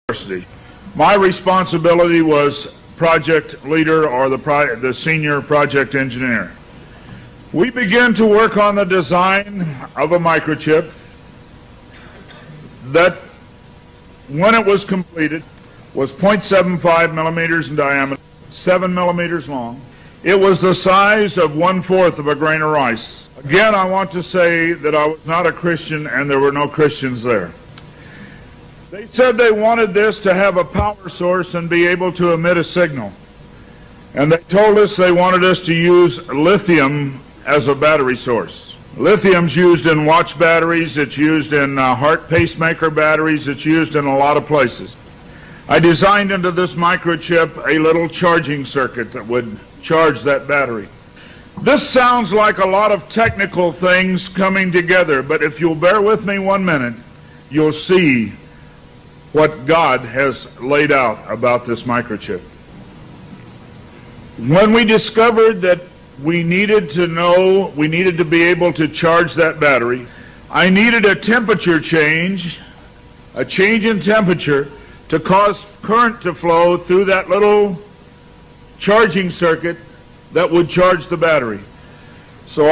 University. My responsibility was project leader or the senior project engineer. We began to work on the design of a microchip that, when it was completed, was 0.75 millimeters in diameter, 7 millimeters long. It was the size of 1/4 of a grain of rice. Again, I want to say that I was not a Christian and there were no Christians there. They said they wanted this to have a power source and be able to emit a signal. And they told us they wanted us to use lithium as a battery source. Lithium's used in watch batteries, it's used in heart pacemaker batteries, it's used in a lot of places. I designed into this microchip a little charging circuit that would charge that battery. This sounds like a lot of technical things coming together, but if you'll bear with me 1 minute, you'll see what God has laid out about this microchip. When we discovered that we needed to be able to charge that battery, I needed a temperature change, a change in temperature to cause current to flow through that little charging circuit that would charge the battery. So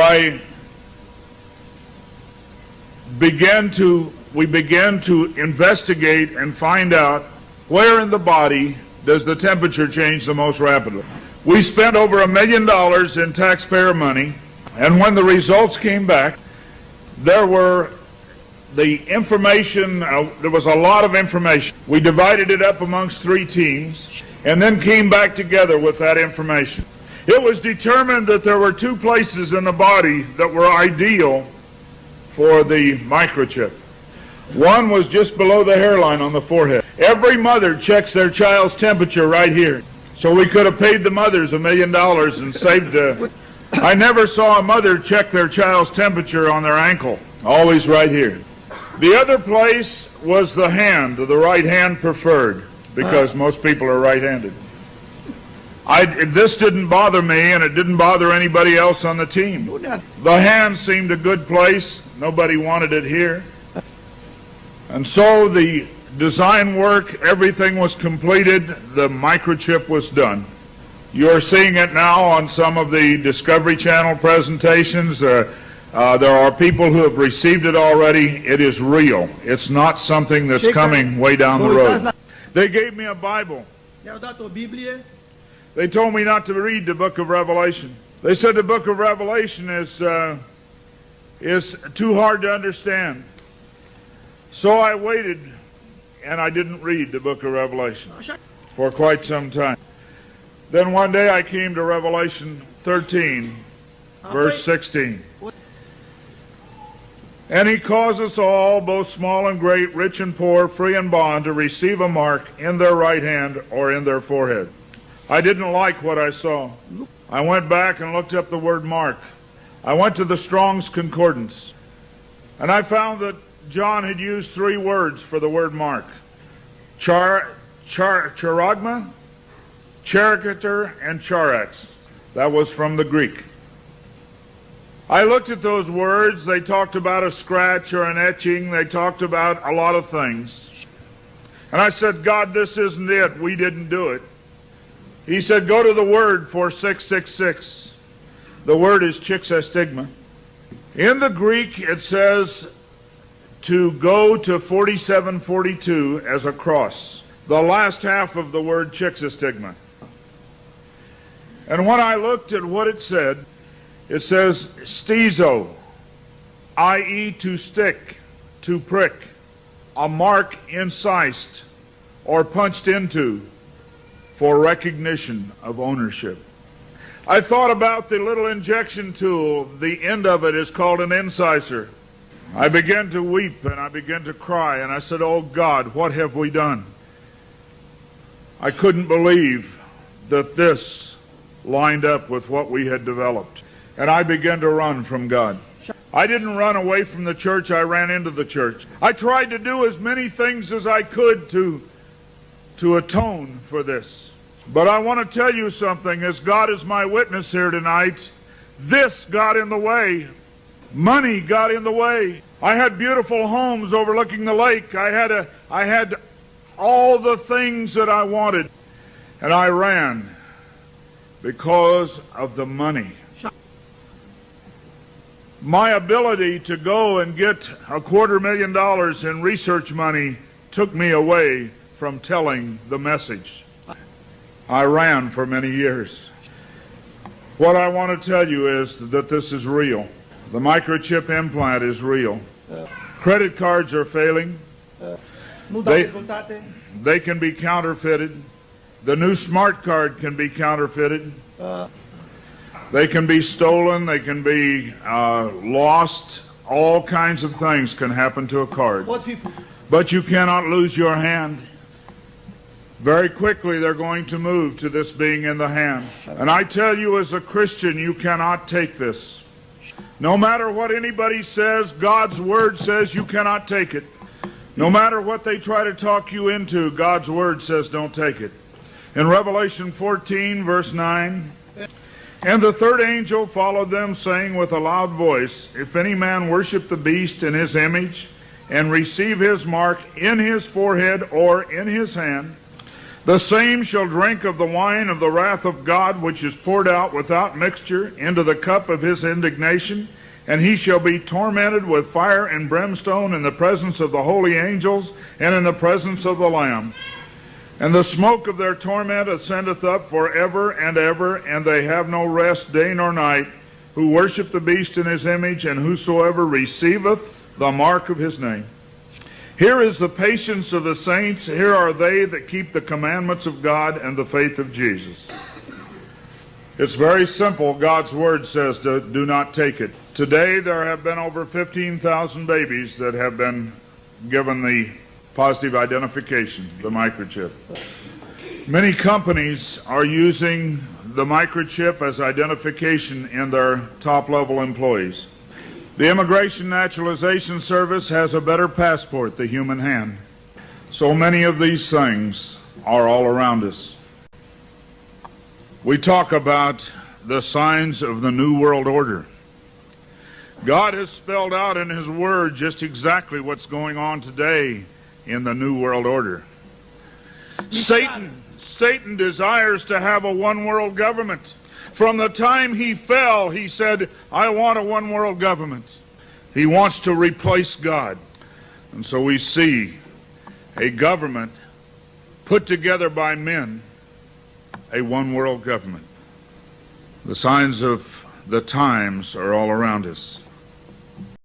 we began to investigate and find out where in the body does the temperature change the most rapidly. We spent over $1 million in taxpayer money, and when the results came back, there was a lot of information. We divided it up amongst 3 teams and then came back together with that information. It was determined that there were 2 places in the body that were ideal for the microchip. One was just below the hairline on the forehead. Every mother checks their child's temperature right here. So we could have paid the mothers $1 million and saved. I never saw a mother check their child's temperature on their ankle. Always right here. The other place was the hand, the right hand preferred, because most people are right-handed. This didn't bother me, and it didn't bother anybody else on the team. The hand seemed a good place. Nobody wanted it here. And so the design work, everything was completed, the microchip was done. You're seeing it now on some of the Discovery Channel presentations. There are people who have received it already. It is real. It's not something that's coming way down the road. They gave me a Bible. They told me not to read the book of Revelation. They said the book of Revelation is too hard to understand. So I waited, and I didn't read the book of Revelation for quite some time. Then one day I came to Revelation 13, verse 16. And he causes all, both small and great, rich and poor, free and bond, to receive a mark in their right hand or in their forehead. I didn't like what I saw. I went back and looked up the word mark. I went to the Strong's Concordance, and I found that John had used 3 words for the word mark. Charagma, charicator, and charax. That was from the Greek. I looked at those words. They talked about a scratch or an etching. They talked about a lot of things. And I said, God, this isn't it. We didn't do it. He said, go to the word for 666. The word is chixastigma. In the Greek, it says to go to 4742 as a cross. The last half of the word chixastigma. And when I looked at what it says stizo, i.e. to stick, to prick, a mark incised or punched into for recognition of ownership. I thought about the little injection tool. The end of it is called an incisor. I began to weep and I began to cry, and I said, oh God, what have we done? I couldn't believe that this lined up with what we had developed. And I began to run from God. I didn't run away from the church, I ran into the church. I tried to do as many things as I could to atone for this. But I want to tell you something, as God is my witness here tonight, this got in the way. Money got in the way. I had beautiful homes overlooking the lake. I had all the things that I wanted. And I ran because of the money. My ability to go and get $250,000 in research money took me away from telling the message. I ran for many years. What I want to tell you is that this is real. The microchip implant is real. Credit cards are failing. They can be counterfeited. The new smart card can be counterfeited. They can be stolen. They can be lost. All kinds of things can happen to a card. But you cannot lose your hand. Very quickly they're going to move to this being in the hand. And I tell you, as a Christian, you cannot take this. No matter what anybody says, God's Word says you cannot take it. No matter what they try to talk you into, God's Word says don't take it. In Revelation 14, verse 9, and the third angel followed them, saying with a loud voice, if any man worship the beast in his image, and receive his mark in his forehead or in his hand, the same shall drink of the wine of the wrath of God, which is poured out without mixture into the cup of his indignation, and he shall be tormented with fire and brimstone in the presence of the holy angels and in the presence of the Lamb. And the smoke of their torment ascendeth up forever and ever, and they have no rest day nor night, who worship the beast in his image, and whosoever receiveth the mark of his name. Here is the patience of the saints. Here are they that keep the commandments of God and the faith of Jesus. It's very simple. God's Word says to do not take it. Today there have been over 15,000 babies that have been given the positive identification, the microchip. Many companies are using the microchip as identification in their top-level employees. The Immigration Naturalization Service has a better passport, the human hand. So many of these things are all around us. We talk about the signs of the New World Order. God has spelled out in His Word just exactly what's going on today in the New World Order. Satan desires to have a one-world government. From the time he fell, he said, I want a one-world government. He wants to replace God. And so we see a government put together by men, a one-world government. The signs of the times are all around us.